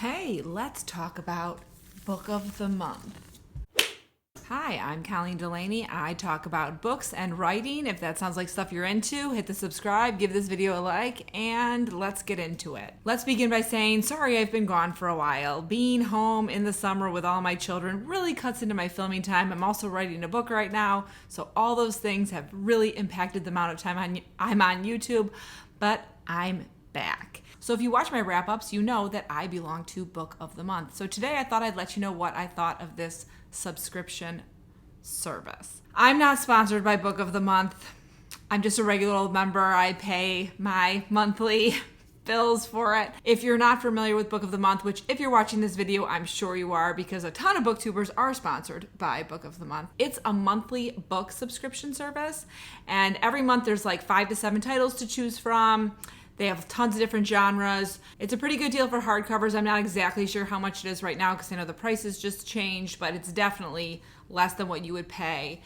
Hey, let's talk about Book of the Month. Hi, I'm Colleen Delaney. I talk about books and writing. If that sounds like stuff you're into, hit the subscribe, give this video a like, and let's get into it. Let's begin by saying, sorry I've been gone for a while. Being home in the summer with all my children really cuts into my filming time. I'm also writing a book right now, so all those things have really impacted the amount of time I'm on YouTube, but I'm back. So if you watch my wrap-ups, you know that I belong to Book of the Month. So today I thought I'd let you know what I thought of this subscription service. I'm not sponsored by Book of the Month. I'm just a regular old member. I pay my monthly bills for it. If you're not familiar with Book of the Month, which if you're watching this video, I'm sure you are because a ton of booktubers are sponsored by Book of the Month. It's a monthly book subscription service, and every month there's like 5 to 7 titles to choose from. They have tons of different genres. It's a pretty good deal for hardcovers. I'm not exactly sure how much it is right now because I know the prices just changed, but it's definitely less than what you would pay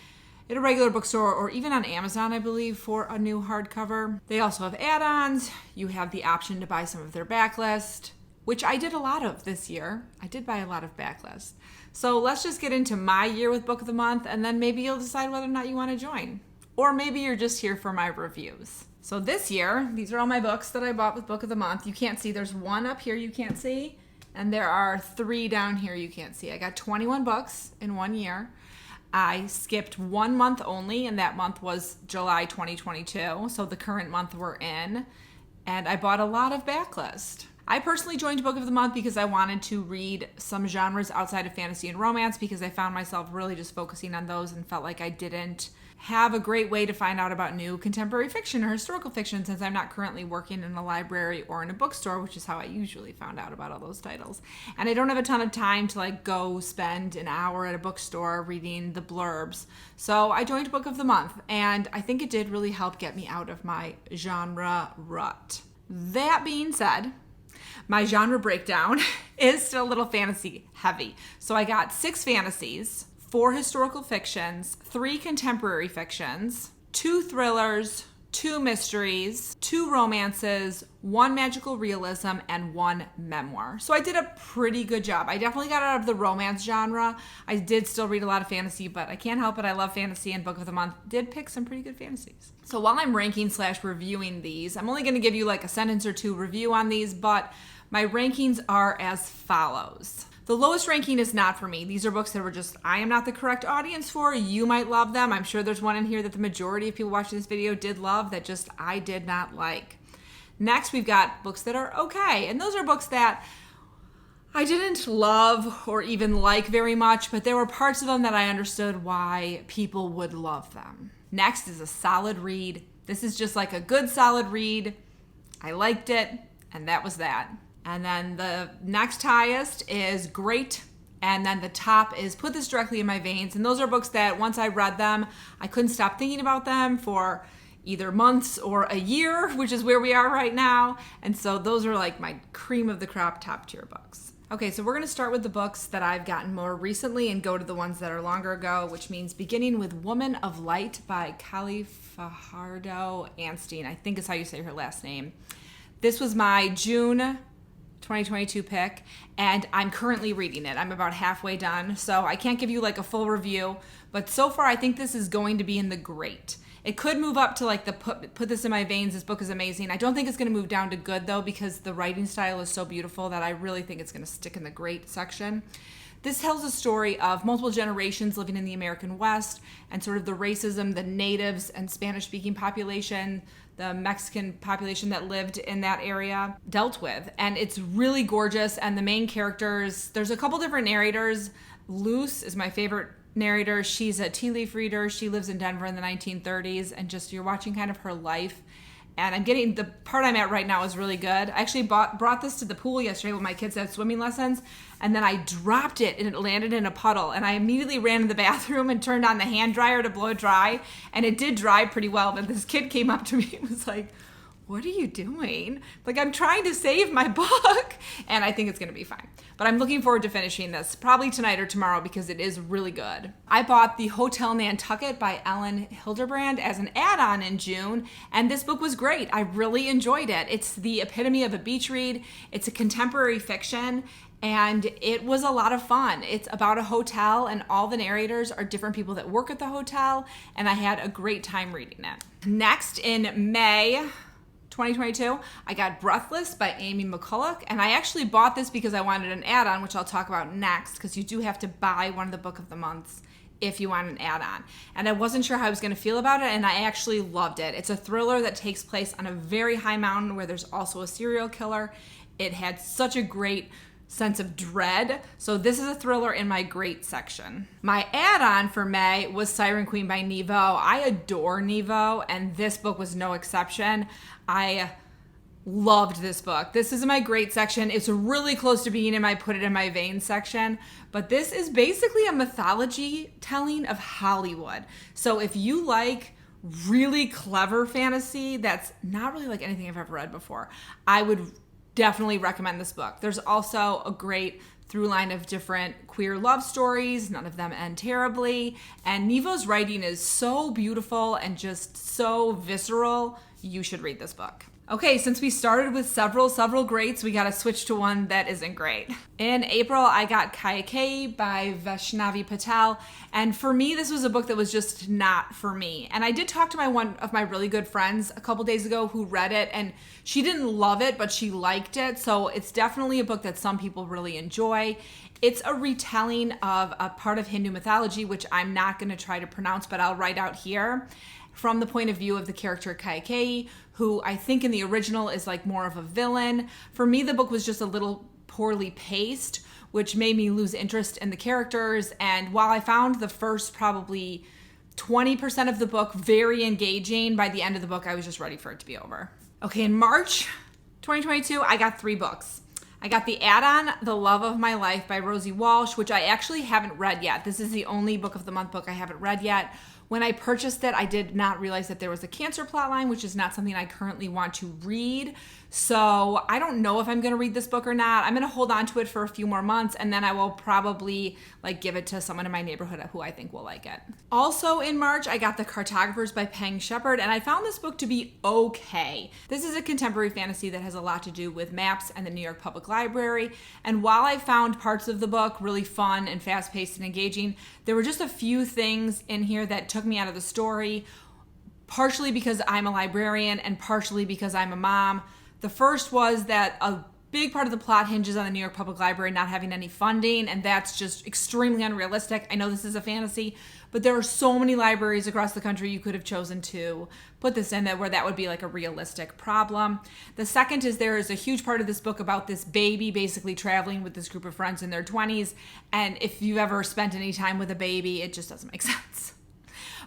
at a regular bookstore or even on Amazon, I believe, for a new hardcover. They also have add-ons. You have the option to buy some of their backlist, which I did a lot of this year. I did buy a lot of backlist. So let's just get into my year with Book of the Month, and then maybe you'll decide whether or not you want to join. Or maybe you're just here for my reviews. So this year, these are all my books that I bought with Book of the Month. You can't see, there's one up here you can't see, and there are 3 down here you can't see. I got 21 books in 1 year. I skipped 1 month only, and that month was July 2022, so the current month we're in. And I bought a lot of backlist. I personally joined Book of the Month because I wanted to read some genres outside of fantasy and romance because I found myself really just focusing on those and felt like I didn't have a great way to find out about new contemporary fiction or historical fiction since I'm not currently working in a library or in a bookstore, which is how I usually found out about all those titles. And I don't have a ton of time to go spend an hour at a bookstore reading the blurbs. So I joined Book of the Month, and I think it did really help get me out of my genre rut. That being said, my genre breakdown is still a little fantasy heavy. So I got 6 fantasies, 4 historical fictions, 3 contemporary fictions, 2 thrillers, 2 mysteries, 2 romances, 1 magical realism, and 1 memoir. So I did a pretty good job. I definitely got out of the romance genre. I did still read a lot of fantasy, but I can't help it. I love fantasy, and Book of the Month did pick some pretty good fantasies. So while I'm ranking/reviewing these, I'm only going to give you a sentence or 2 review on these, but my rankings are as follows. The lowest ranking is not for me. These are books that were just, I am not the correct audience for. You might love them. I'm sure there's one in here that the majority of people watching this video did love that just I did not like. Next, we've got books that are okay. And those are books that I didn't love or even like very much, but there were parts of them that I understood why people would love them. Next is a solid read. This is just a good solid read. I liked it, and that was that. And then the next highest is great. And then the top is put this directly in my veins. And those are books that once I read them, I couldn't stop thinking about them for either months or a year, which is where we are right now. And so those are my cream of the crop top tier books. Okay, so we're going to start with the books that I've gotten more recently and go to the ones that are longer ago, which means beginning with Woman of Light by Colleen Fajardo-Anstine. I think is how you say her last name. This was my June 2022 pick, and I'm currently reading it. I'm about halfway done, so I can't give you a full review, but so far I think this is going to be in the great. It could move up to the put this in my veins, this book is amazing. I don't think it's going to move down to good though because the writing style is so beautiful that I really think it's going to stick in the great section. This tells a story of multiple generations living in the American West and sort of the racism the natives and Spanish-speaking population, the Mexican population that lived in that area dealt with. And it's really gorgeous. And the main characters, there's a couple different narrators. Luce is my favorite narrator. She's a tea leaf reader. She lives in Denver in the 1930s, and just you're watching kind of her life. And I'm getting, the part I'm at right now is really good. I actually brought this to the pool yesterday when my kids had swimming lessons, and then I dropped it and it landed in a puddle, and I immediately ran to the bathroom and turned on the hand dryer to blow it dry, and it did dry pretty well, but this kid came up to me and was like, what are you doing? Like, I'm trying to save my book, and I think it's gonna be fine. But I'm looking forward to finishing this, probably tonight or tomorrow, because it is really good. I bought The Hotel Nantucket by Elin Hilderbrand as an add-on in June, and this book was great. I really enjoyed it. It's the epitome of a beach read. It's a contemporary fiction, and it was a lot of fun. It's about a hotel, and all the narrators are different people that work at the hotel, and I had a great time reading it. Next, in May 2022, I got Breathless by Amy McCulloch, and I actually bought this because I wanted an add-on, which I'll talk about next, because you do have to buy one of the book of the months if you want an add-on. And I wasn't sure how I was going to feel about it, and I actually loved it. It's a thriller that takes place on a very high mountain where there's also a serial killer. It had such a great sense of dread. So this is a thriller in my great section. My add-on for May was Siren Queen by Nevo. I adore Nevo, and this book was no exception. I loved this book. This is in my great section. It's really close to being in my put it in my veins section, but this is basically a mythology telling of Hollywood. So if you like really clever fantasy that's not really like anything I've ever read before, I would definitely recommend this book. There's also a great through line of different queer love stories. None of them end terribly. And Nevo's writing is so beautiful and just so visceral. You should read this book. Okay, since we started with several greats, we got to switch to one that isn't great. In April, I got Kaikeyi by Vaishnavi Patel, and for me, this was a book that was just not for me. And I did talk to one of my really good friends a couple days ago who read it, and she didn't love it, but she liked it, so it's definitely a book that some people really enjoy. It's a retelling of a part of Hindu mythology, which I'm not going to try to pronounce, but I'll write out here, from the point of view of the character Kaikeyi, who I think in the original is like more of a villain. For me, the book was just a little poorly paced, which made me lose interest in the characters. And while I found the first probably 20% of the book very engaging, by the end of the book, I was just ready for it to be over. Okay, in March 2022, I got 3 books. I got the add-on, The Love of My Life by Rosie Walsh, which I actually haven't read yet. This is the only book of the month book I haven't read yet. When I purchased it, I did not realize that there was a cancer plotline, which is not something I currently want to read. So I don't know if I'm going to read this book or not. I'm going to hold on to it for a few more months, and then I will probably give it to someone in my neighborhood who I think will like it. Also in March, I got The Cartographers by Peng, and I found this book to be okay. This is a contemporary fantasy that has a lot to do with maps and the New York Public Library. And while I found parts of the book really fun and fast-paced and engaging, there were just a few things in here that took me out of the story, partially because I'm a librarian and partially because I'm a mom. The first was that a big part of the plot hinges on the New York Public Library not having any funding, and that's just extremely unrealistic. I know this is a fantasy, but there are so many libraries across the country you could have chosen to put this in where that would be like a realistic problem. The second is there is a huge part of this book about this baby basically traveling with this group of friends in their 20s, and if you've ever spent any time with a baby, it just doesn't make sense.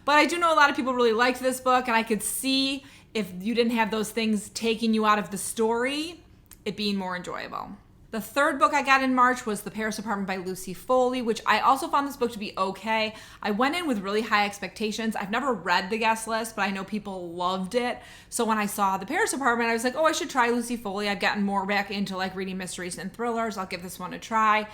But I do know a lot of people really liked this book, and I could see if you didn't have those things taking you out of the story, it being more enjoyable. The third book I got in March was The Paris Apartment by Lucy Foley, which I also found this book to be okay. I went in with really high expectations. I've never read the guest list, but I know people loved it. So when I saw The Paris Apartment, I was like, oh, I should try Lucy Foley. I've gotten more back into reading mysteries and thrillers. I'll give this one a try.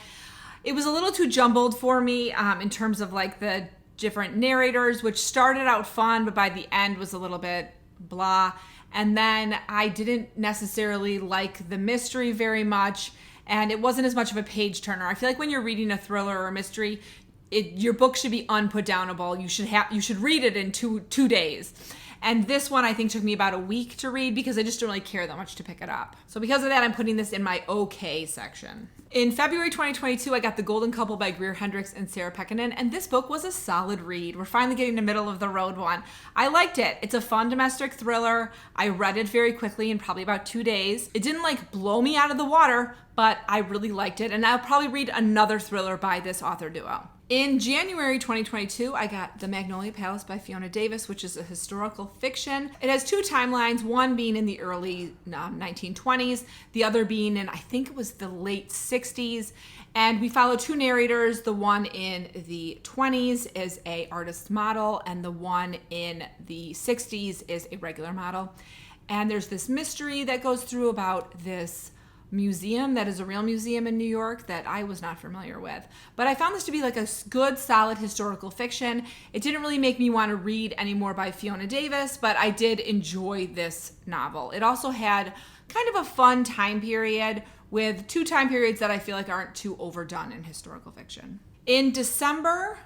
It was a little too jumbled for me in terms of the different narrators, which started out fun, but by the end was a little bit blah. And then I didn't necessarily like the mystery very much, and it wasn't as much of a page turner. I feel like when you're reading a thriller or a mystery, your book should be unputdownable. You should read it in two days. And this one I think took me about a week to read because I just don't really care that much to pick it up. So because of that, I'm putting this in my okay section. In February 2022, I got The Golden Couple by Greer, Hendricks, and Sarah Pekkanen, and this book was a solid read. We're finally getting the middle of the road one. I liked it. It's a fun domestic thriller. I read it very quickly in probably about 2 days. It didn't blow me out of the water, but I really liked it, and I'll probably read another thriller by this author duo. In January 2022, I got The Magnolia Palace by Fiona Davis, which is a historical fiction. It has 2 timelines, one being in the early 1920s, the other being in, I think it was the late 60s. And we follow 2 narrators. The one in the 20s is a artist model, and the one in the 60s is a regular model. And there's this mystery that goes through about this museum that is a real museum in New York that I was not familiar with. But I found this to be like a good, solid historical fiction. It didn't really make me want to read any more by Fiona Davis, but I did enjoy this novel. It also had kind of a fun time period with 2 time periods that I feel like aren't too overdone in historical fiction. In December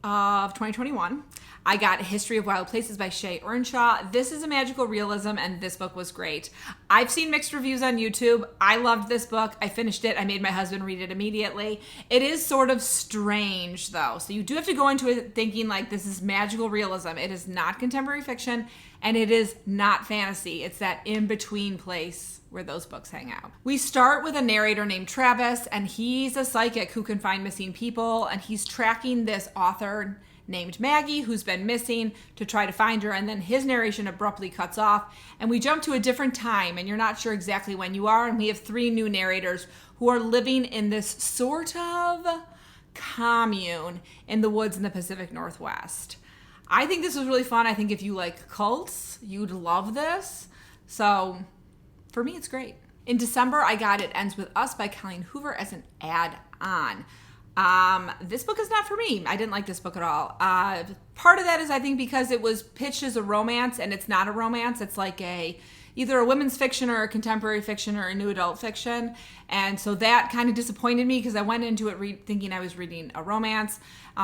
of 2021, I got History of Wild Places by Shea Earnshaw. This is a magical realism, and this book was great. I've seen mixed reviews on YouTube. I loved this book. I finished it. I made my husband read it immediately. It is sort of strange, though. So you do have to go into it thinking like this is magical realism. It is not contemporary fiction, and it is not fantasy. It's that in-between place where those books hang out. We start with a narrator named Travis, and he's a psychic who can find missing people, and he's tracking this author named Maggie who's been missing to try to find her, and then his narration abruptly cuts off and we jump to a different time and you're not sure exactly when you are, and we have 3 new narrators who are living in this sort of commune in the woods in the Pacific Northwest. I think this was really fun. I think if you like cults, you'd love this. So for me, it's great. In December, I got It Ends With Us by Colleen Hoover as an add-on. This book is not for me. I didn't like this book at all. Part of that is I think because it was pitched as a romance, and it's not a romance. It's like either a women's fiction or a contemporary fiction or a new adult fiction. And so that kind of disappointed me because I went into it thinking I was reading a romance.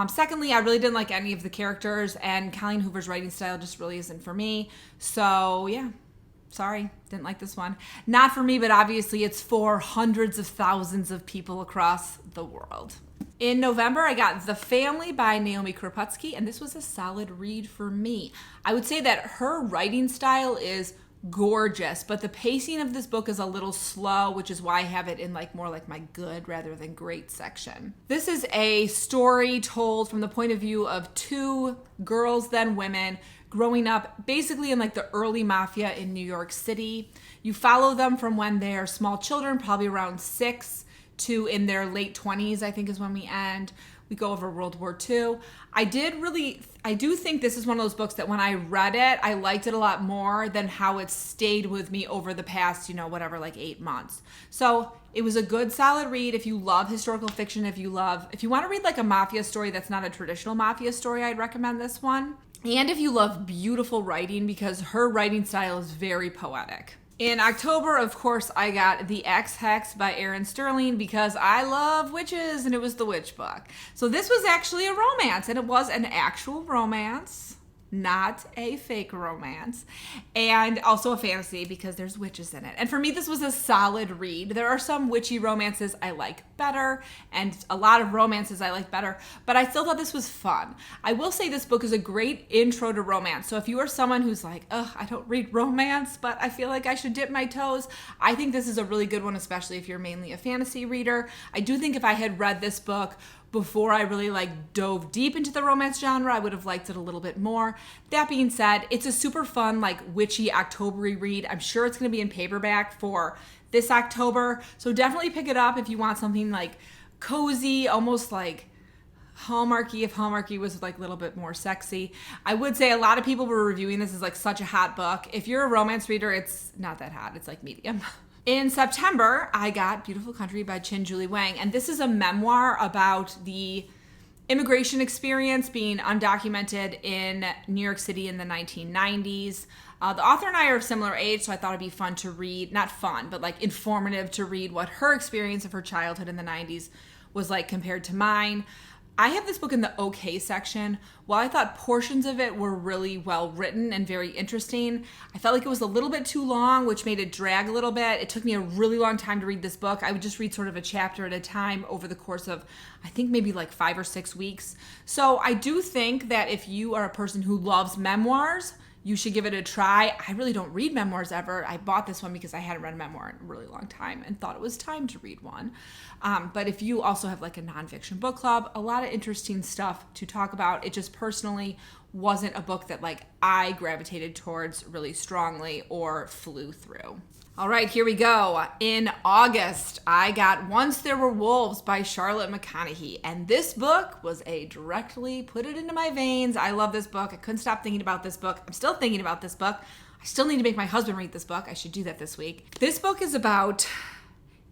Secondly, I really didn't like any of the characters, and Colleen Hoover's writing style just really isn't for me. So yeah. Sorry, didn't like this one. Not for me, but obviously it's for hundreds of thousands of people across the world. In November, I got The Family by Naomi Krupitsky, and this was a solid read for me. I would say that her writing style is gorgeous, but the pacing of this book is a little slow, which is why I have it in more like my good rather than great section. This is a story told from the point of view of 2 girls, then women, growing up basically in the early mafia in New York City. You follow them from when they're small children, probably around 6, to in their late 20s, I think is when we end. We go over World War II. I do think this is one of those books that when I read it, I liked it a lot more than how it stayed with me over the past, 8 months. So it was a good, solid read. If you love historical fiction, if you want to read a mafia story that's not a traditional mafia story, I'd recommend this one. And if you love beautiful writing, because her writing style is very poetic. In October, of course, I got The Ex Hex by Erin Sterling because I love witches, and it was the witch book. So this was actually a romance, and it was an actual romance, not a fake romance, and also a fantasy because there's witches in it. And for me, this was a solid read. There are some witchy romances I like better, and a lot of romances I like better, but I still thought this was fun. I will say this book is a great intro to romance. So if you are someone who's like, ugh, I don't read romance, but I feel like I should dip my toes, I think this is a really good one, especially if you're mainly a fantasy reader. I do think if I had read this book before I really dove deep into the romance genre, I would have liked it a little bit more. That being said, it's a super fun, witchy October-y read. I'm sure it's going to be in paperback for this October. So definitely pick it up if you want something cozy, almost Hallmarky, if Hallmarky was a little bit more sexy. I would say a lot of people were reviewing this as such a hot book. If you're a romance reader, it's not that hot. It's medium. In September, I got Beautiful Country by Chin Julie Wang, and this is a memoir about the immigration experience being undocumented in New York City in the 1990s. The author and I are of similar age, so I thought it'd be fun to read, not fun, but informative to read what her experience of her childhood in the 90s was compared to mine. I have this book in the okay section. While I thought portions of it were really well written and very interesting, I felt like it was a little bit too long, which made it drag a little bit. It took me a really long time to read this book. I would just read sort of a chapter at a time over the course of, I think maybe 5 or 6 weeks. So I do think that if you are a person who loves memoirs, you should give it a try. I really don't read memoirs ever. I bought this one because I hadn't read a memoir in a really long time and thought it was time to read one. But if you also have a nonfiction book club, a lot of interesting stuff to talk about. It just personally wasn't a book that I gravitated towards really strongly or flew through. All right, here we go. In August, I got Once There Were Wolves by Charlotte McConaghy. And this book was a directly put it into my veins. I love this book. I couldn't stop thinking about this book. I'm still thinking about this book. I still need to make my husband read this book. I should do that this week. This book is about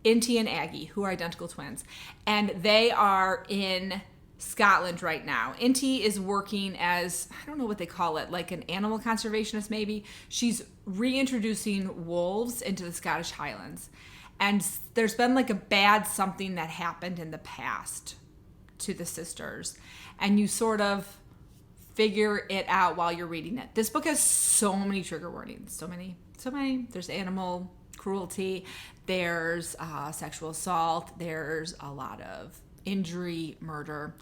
Inti and Aggie, who are identical twins. And they are in Scotland right now. Inti is working as, I don't know what they call it, like an animal conservationist maybe. She's reintroducing wolves into the Scottish Highlands. And there's been like a bad something that happened in the past to the sisters. And you sort of figure it out while you're reading it. This book has so many trigger warnings. So many. There's animal cruelty. There's sexual assault. There's a lot of injury, murder.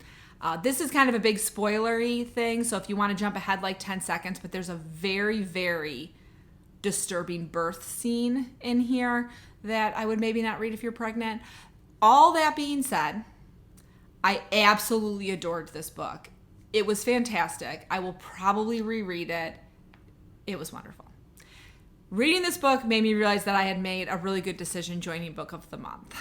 This is kind of a big spoilery thing. So if you want to jump ahead like 10 seconds, but there's a very, very disturbing birth scene in here that I would maybe not read if you're pregnant. All that being said, I absolutely adored this book. It was fantastic. I will probably reread it. It was wonderful. Reading this book made me realize that I had made a really good decision joining Book of the Month.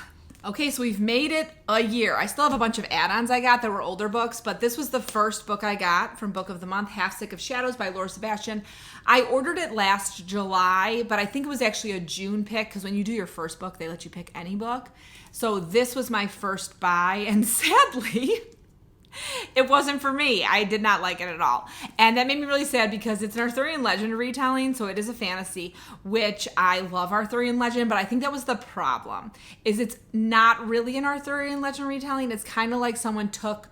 Okay, so we've made it a year. I still have a bunch of add-ons I got that were older books, but this was the first book I got from Book of the Month, Half Sick of Shadows by Laura Sebastian. I ordered it last July, but I think it was actually a June pick, because when you do your first book, they let you pick any book. So this was my first buy, and sadly, it wasn't for me. I did not like it at all. And that made me really sad because it's an Arthurian legend retelling, so it is a fantasy, which I love Arthurian legend, but I think that was the problem, is it's not really an Arthurian legend retelling. It's kind of like someone took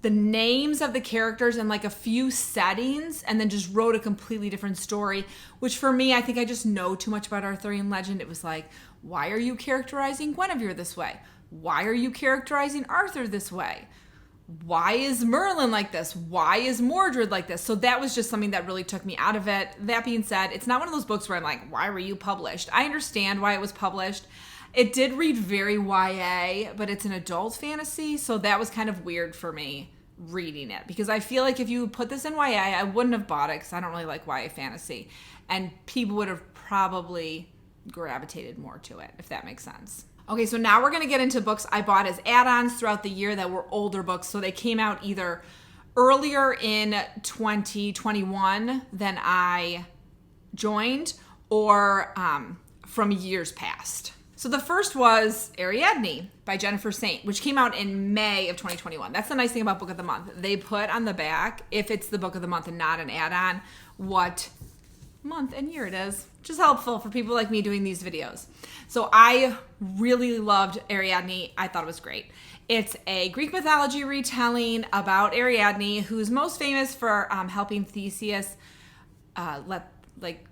the names of the characters and like a few settings and then just wrote a completely different story, which for me, I think I just know too much about Arthurian legend. It was like, why are you characterizing Guinevere this way? Why are you characterizing Arthur this way? Why is Merlin like this? Why is Mordred like this? So that was just something that really took me out of it. That being said, it's not one of those books where I'm like, why were you published? I understand why it was published. It did read very YA, but it's an adult fantasy, so that was kind of weird for me reading it, because I feel like if you put this in YA, I wouldn't have bought it because I don't really like YA fantasy, and people would have probably gravitated more to it, if that makes sense. Okay, so now we're going to get into books I bought as add-ons throughout the year that were older books. So they came out either earlier in 2021 than I joined, or from years past. So the first was Ariadne by Jennifer Saint, which came out in May of 2021. That's the nice thing about Book of the Month. They put on the back, if it's the Book of the Month and not an add-on, what month and year it is, which is helpful for people like me doing these videos. So I really loved Ariadne. I thought it was great. It's a Greek mythology retelling about Ariadne, who's most famous for helping Theseus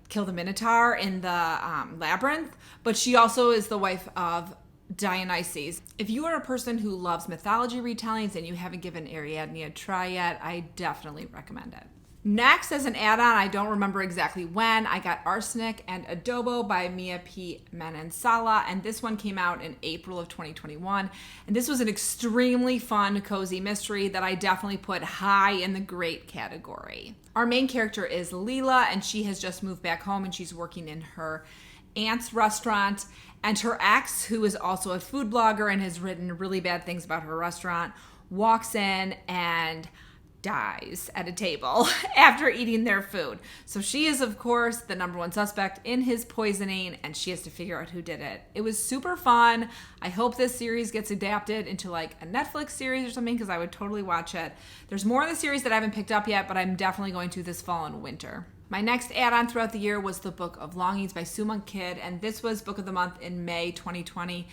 kill the Minotaur in the labyrinth, but she also is the wife of Dionysus. If you are a person who loves mythology retellings and you haven't given Ariadne a try yet, I definitely recommend it. Next, as an add-on, I don't remember exactly when, I got Arsenic and Adobo by Mia P. Manansala, and this one came out in April of 2021. And this was an extremely fun, cozy mystery that I definitely put high in the great category. Our main character is Leela, and she has just moved back home, and she's working in her aunt's restaurant. And her ex, who is also a food blogger and has written really bad things about her restaurant, walks in and dies at a table after eating their food. So she is, of course, the number one suspect in his poisoning, and she has to figure out who did it. It was super fun. I hope this series gets adapted into like a Netflix series or something, because I would totally watch it. There's more in the series that I haven't picked up yet, but I'm definitely going to this fall and winter. My next add-on throughout the year was the Book of Longings by Sue Monk Kidd, and this was Book of the Month in May 2020.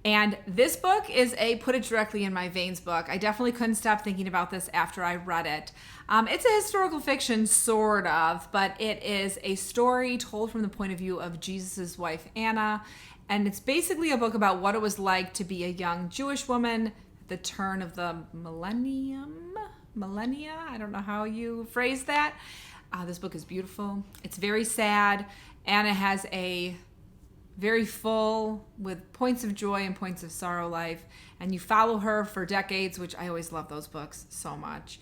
And this book is a put it directly in my veins book. I definitely couldn't stop thinking about this after I read it. It's a historical fiction, sort of, but it is a story told from the point of view of Jesus' wife, Anna. And it's basically a book about what it was like to be a young Jewish woman at the turn of the millennia? I don't know how you phrase that. This book is beautiful. It's very sad. Anna has a very full, with points of joy and points of sorrow life, and you follow her for decades, which I always love those books so much.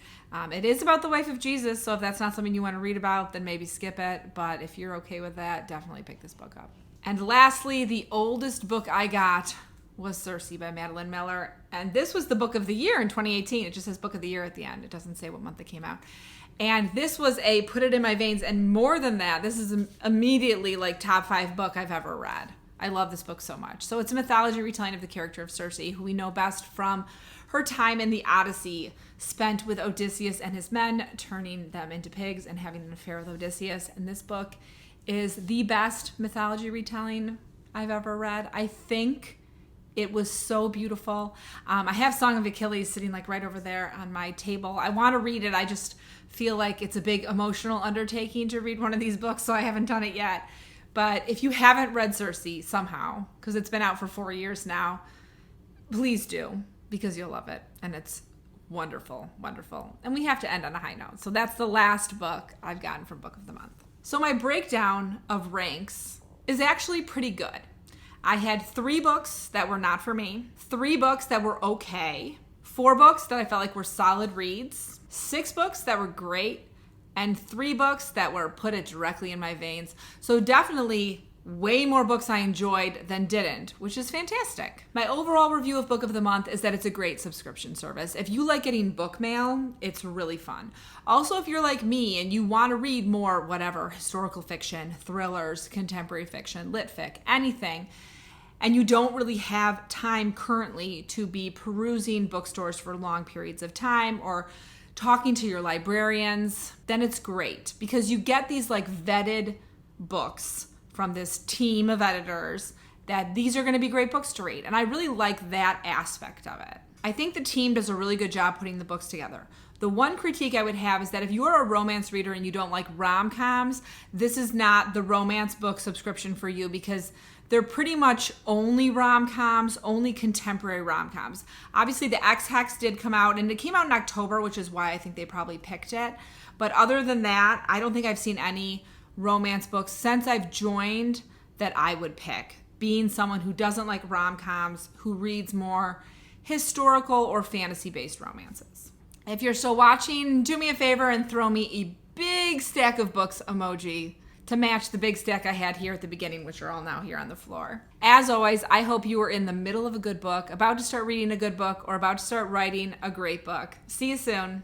It is about the wife of Jesus, so if that's not something you want to read about, then maybe skip it, but if you're okay with that, definitely pick this book up. And lastly, the oldest book I got was Circe by Madeline Miller. And this was the book of the year in 2018. It just says book of the year at the end. It doesn't say what month it came out. And this was a put it in my veins. And more than that, this is immediately like top 5 book I've ever read. I love this book so much. So it's a mythology retelling of the character of Circe, who we know best from her time in the Odyssey, spent with Odysseus and his men, turning them into pigs and having an affair with Odysseus. And this book is the best mythology retelling I've ever read. I think it was so beautiful. I have Song of Achilles sitting like right over there on my table. I want to read it. I just feel like it's a big emotional undertaking to read one of these books, so I haven't done it yet. But if you haven't read Circe somehow, because it's been out for 4 years now, please do, because you'll love it. And it's wonderful, wonderful. And we have to end on a high note. So that's the last book I've gotten from Book of the Month. So my breakdown of ranks is actually pretty good. I had 3 books that were not for me, 3 books that were okay, 4 books that I felt like were solid reads, 6 books that were great, and 3 books that were put it directly in my veins. So definitely way more books I enjoyed than didn't, which is fantastic. My overall review of Book of the Month is that it's a great subscription service. If you like getting book mail, it's really fun. Also, if you're like me and you want to read more, whatever, historical fiction, thrillers, contemporary fiction, lit fic, anything, and you don't really have time currently to be perusing bookstores for long periods of time or talking to your librarians, then it's great because you get these like vetted books from this team of editors that these are going to be great books to read. And I really like that aspect of it. I think the team does a really good job putting the books together. The one critique I would have is that if you are a romance reader and you don't like rom-coms, this is not the romance book subscription for you because they're pretty much only rom-coms, only contemporary rom-coms. Obviously, the Ex Hex did come out, and it came out in October, which is why I think they probably picked it. But other than that, I don't think I've seen any romance books since I've joined that I would pick, being someone who doesn't like rom-coms, who reads more historical or fantasy-based romances. If you're still watching, do me a favor and throw me a big stack of books emoji to match the big stack I had here at the beginning, which are all now here on the floor. As always, I hope you are in the middle of a good book, about to start reading a good book, or about to start writing a great book. See you soon.